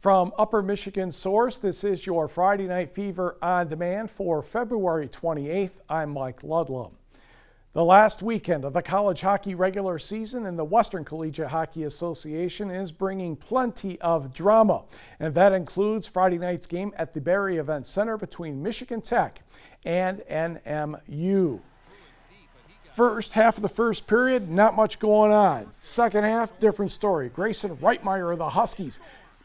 From Upper Michigan Source, this is your Friday Night Fever on demand for February 28th. I'm Mike Ludlam. The last weekend of the college hockey regular season in the Western Collegiate Hockey Association is bringing plenty of drama, and that includes Friday night's game at the Barry Event Center between Michigan Tech and NMU. First half of the first period, not much going on. Second half, different story. Grayson Reitmeyer of the Huskies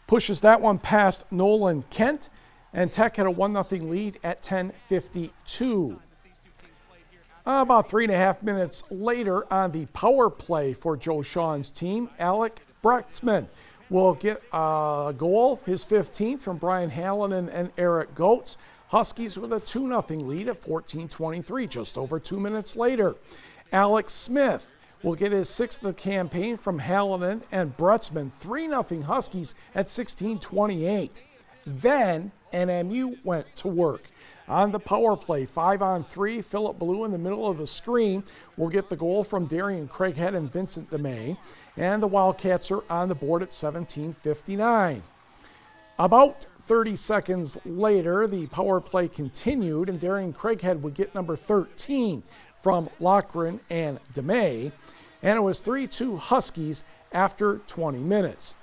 pushes that one past Nolan Kent, and Tech had a 1-0 lead at 10:52. About 3.5 minutes later on the power play for Joe Shawn's team, Alec Bretsman will get a goal, his 15th, from Brian Hallinan and Eric Goetz. Huskies with a 2-0 lead at 14:23, just over 2 minutes later. Alex Smith will get his 6th of the campaign from Hallinan and Bretsman, 3-0 Huskies at 16:28. Then NMU went to work. On the power play, 5-on-3, Philip Blue in the middle of the screen will get the goal from Darian Craighead and Vincent DeMay, and the Wildcats are on the board at 17:59. About 30 seconds later, the power play continued, and Darian Craighead would get number 13 from Loughran and DeMay, and it was 3-2 Huskies after 20 minutes.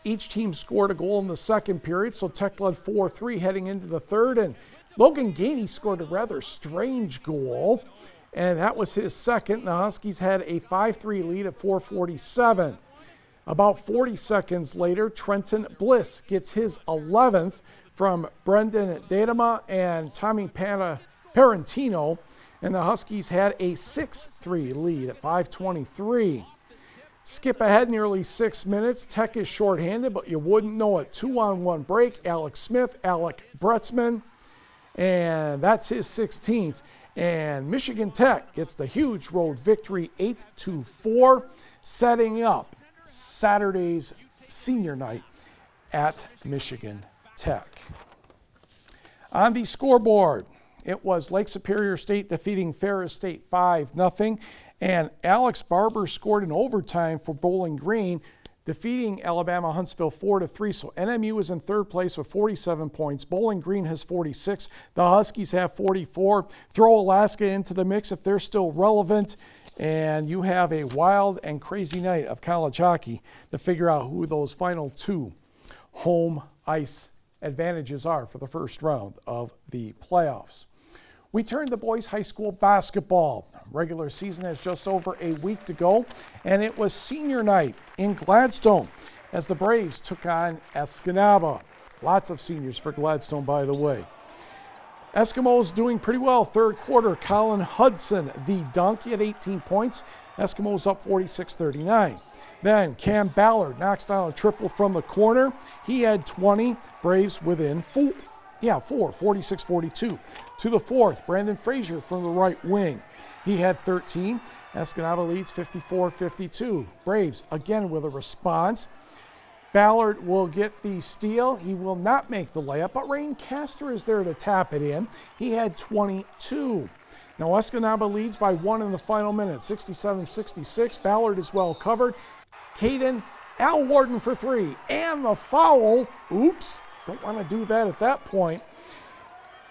Each team scored a goal in the second period, so Tech led 4-3 heading into the third, and Logan Gainey scored a rather strange goal, and that was his second. The Huskies had a 5-3 lead at 4:47. About 40 seconds later, Trenton Bliss gets his 11th from Brendan Dadema and Tommy Parentino, and the Huskies had a 6-3 lead at 5:23. Skip ahead nearly 6 minutes. Tech is shorthanded, but you wouldn't know it. 2-on-1 break. Alex Smith, Alec Bretsman, and that's his 16th. And Michigan Tech gets the huge road victory, 8-4, setting up Saturday's senior night at Michigan Tech. On the scoreboard, it was Lake Superior State defeating Ferris State 5-0, and Alex Barber scored in overtime for Bowling Green, defeating Alabama Huntsville 4-3. So NMU is in third place with 47 points. Bowling Green has 46. The Huskies have 44. Throw Alaska into the mix if they're still relevant, and you have a wild and crazy night of college hockey to figure out who those final two home ice advantages are for the first round of the playoffs. We turn to boys high school basketball. Regular season has just over a week to go, and it was senior night in Gladstone as the Braves took on Escanaba. Lots of seniors for Gladstone, by the way. Eskimos doing pretty well. Third quarter, Colin Hudson, the dunk, he had 18 points. Eskimos up 46-39. Then Cam Ballard knocks down a triple from the corner. He had 20. Braves within 4, 46-42. To the fourth, Brandon Frazier from the right wing. He had 13. Escanaba leads 54-52. Braves again with a response. Ballard will get the steal. He will not make the layup, but Rayne Castor is there to tap it in. He had 22. Now Escanaba leads by 1 in the final minute, 67-66. Ballard is well covered. Caden Alwarden for 3, and the foul. Oops, don't want to do that at that point.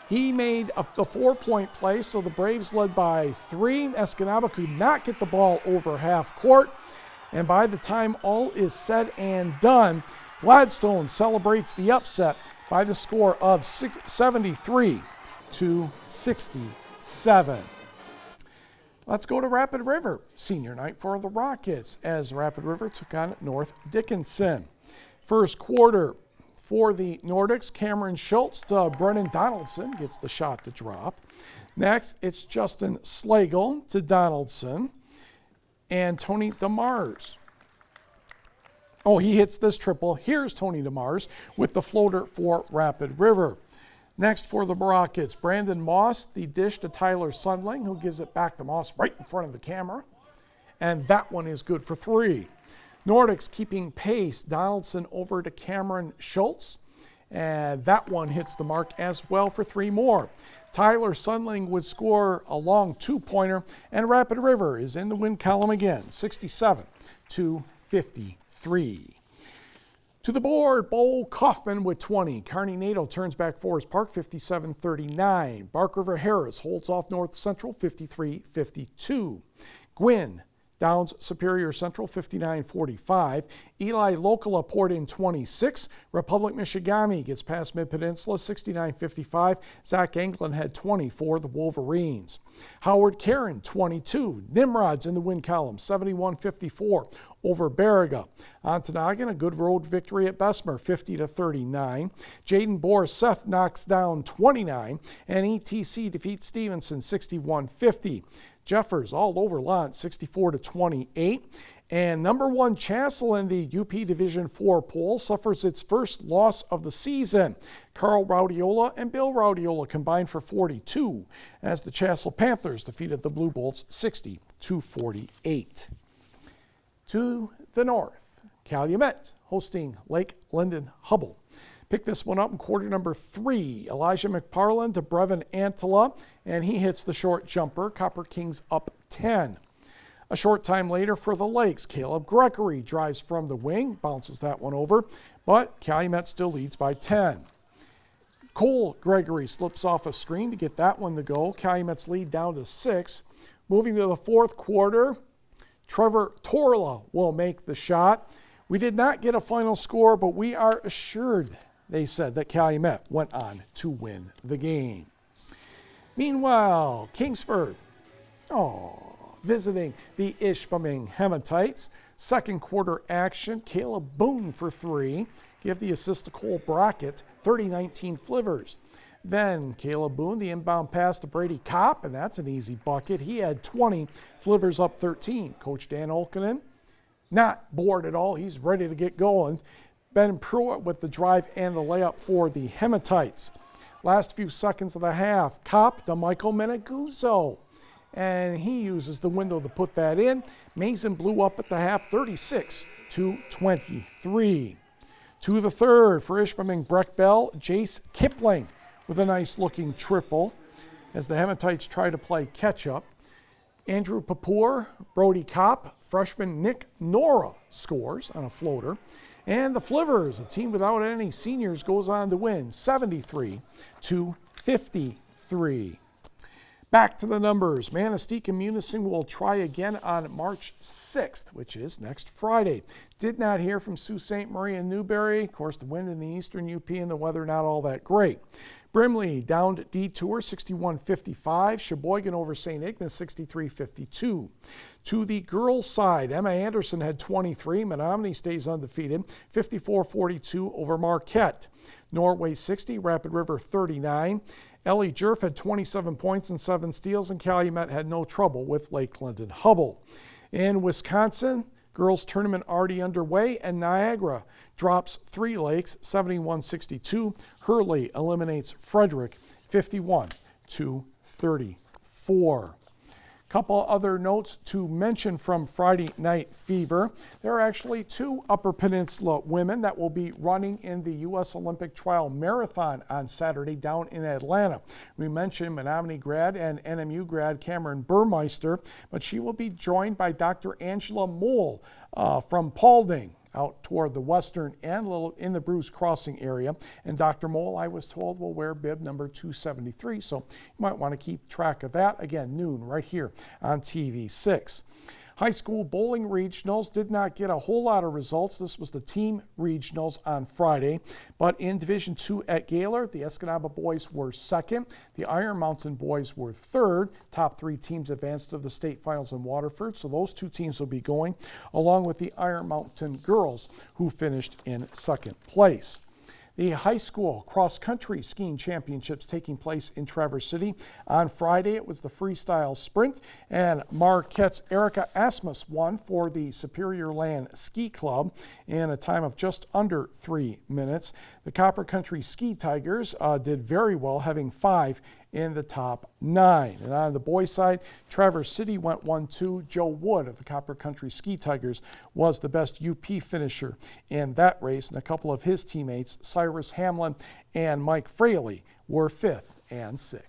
He made the 4-point play, so the Braves led by 3. Escanaba could not get the ball over half court. And by the time all is said and done, Gladstone celebrates the upset by the score of 73-67. Let's go to Rapid River. Senior night for the Rockets as Rapid River took on North Dickinson. First quarter for the Nordics, Cameron Schultz to Brennan Donaldson gets the shot to drop. Next, it's Justin Slagle to Donaldson and Tony DeMars. Oh, he hits this triple. Here's Tony DeMars with the floater for Rapid River. Next for the Rockets, Brandon Moss, the dish to Tyler Sundling, who gives it back to Moss right in front of the camera. And that one is good for 3. Nordics keeping pace. Donaldson over to Cameron Schultz. And that one hits the mark as well for 3 more. Tyler Sundling would score a long 2-pointer, and Rapid River is in the win column again, 67-53. To the board, Bo Kaufman with 20. Kearney Nato turns back Forest Park 57-39. Bark River Harris holds off North Central 53-52. Gwynn downs Superior Central 59-45. Eli Lokala poured in 26. Republic Michigami gets past Mid-Peninsula 69-55. Zach Anglin had 20 for the Wolverines. Howard Karen 22. Nimrod's in the win column 71-54 over Baraga. Ontonagon, a good road victory at Bessemer 50-39. Jaden Boris-Seth knocks down 29, and ETC defeats Stevenson 61-50. Jeffers all over Lant 64-28. And number one Chassell in the UP Division 4 poll suffers its first loss of the season. Carl Raudiola and Bill Raudiola combined for 42 as the Chassell Panthers defeated the Blue Bolts 60-48. To the north, Calumet hosting Lake Linden-Hubbell. Pick this one up in quarter number 3. Elijah McParland to Brevin Antela, and he hits the short jumper. Copper Kings up 10. A short time later for the Lakes, Caleb Gregory drives from the wing, bounces that one over, but Calumet still leads by 10. Cole Gregory slips off a screen to get that one to go. Calumet's lead down to 6. Moving to the fourth quarter, Trevor Torla will make the shot. We did not get a final score, but we are assured, they said, that Calumet went on to win the game. Meanwhile, Kingsford, visiting the Ishpeming Hematites. Second quarter action, Caleb Boone for 3. Give the assist to Cole Brockett, 30-19 Flivers. Then Caleb Boone, the inbound pass to Brady Kopp, and that's an easy bucket. He had 20, Flivers up 13. Coach Dan Olkinen, not bored at all. He's ready to get going. Ben Pruitt with the drive and the layup for the Hematites. Last few seconds of the half, Kopp to Michael Meneguzzo, and he uses the window to put that in. Mason blew up at the half, 36-23. To the third for Ishpeming Breck Bell, Jace Kipling with a nice-looking triple as the Hematites try to play catch-up. Andrew Papour, Brody Kopp, freshman Nick Nora scores on a floater. And the Flivers, a team without any seniors, goes on to win 73-53. Back to the numbers. Manistee and Munising will try again on March 6th, which is next Friday. Did not hear from Sault Ste. Marie and Newberry. Of course, the wind in the eastern UP and the weather not all that great. Brimley downed Detour 61-55. Sheboygan over St. Ignace 63-52. To the girls' side, Emma Anderson had 23. Menominee stays undefeated 54-42 over Marquette. Norway 60, Rapid River 39. Ellie Jerf had 27 points and 7 steals, and Calumet had no trouble with Lake Linden-Hubbell. In Wisconsin, girls tournament already underway, and Niagara drops 3 Lakes 71-62. Hurley eliminates Frederick 51-34. Couple other notes to mention from Friday Night Fever. There are actually 2 Upper Peninsula women that will be running in the U.S. Olympic Trial Marathon on Saturday down in Atlanta. We mentioned Menominee grad and NMU grad Cameron Burmeister, but she will be joined by Dr. Angela Mole from Paulding, out toward the western and little in the Bruce Crossing area. And Dr. Mole, I was told, will wear bib number 273. So you might want to keep track of that. Again, noon right here on TV6. High school bowling regionals did not get a whole lot of results. This was the team regionals on Friday. But in Division II at Gaylor, the Escanaba boys were second. The Iron Mountain boys were third. Top 3 teams advanced to the state finals in Waterford. So those 2 teams will be going, along with the Iron Mountain girls, who finished in second place. The high school cross-country skiing championships taking place in Traverse City. On Friday, it was the freestyle sprint, and Marquette's Erica Asmus won for the Superior Land Ski Club in a time of just under 3 minutes. The Copper Country Ski Tigers did very well, having 5 in the top 9. And on the boys' side, Traverse City went 1-2. Joe Wood of the Copper Country Ski Tigers was the best UP finisher in that race, and a couple of his teammates, Cyrus Hamlin and Mike Fraley, were 5th and 6th.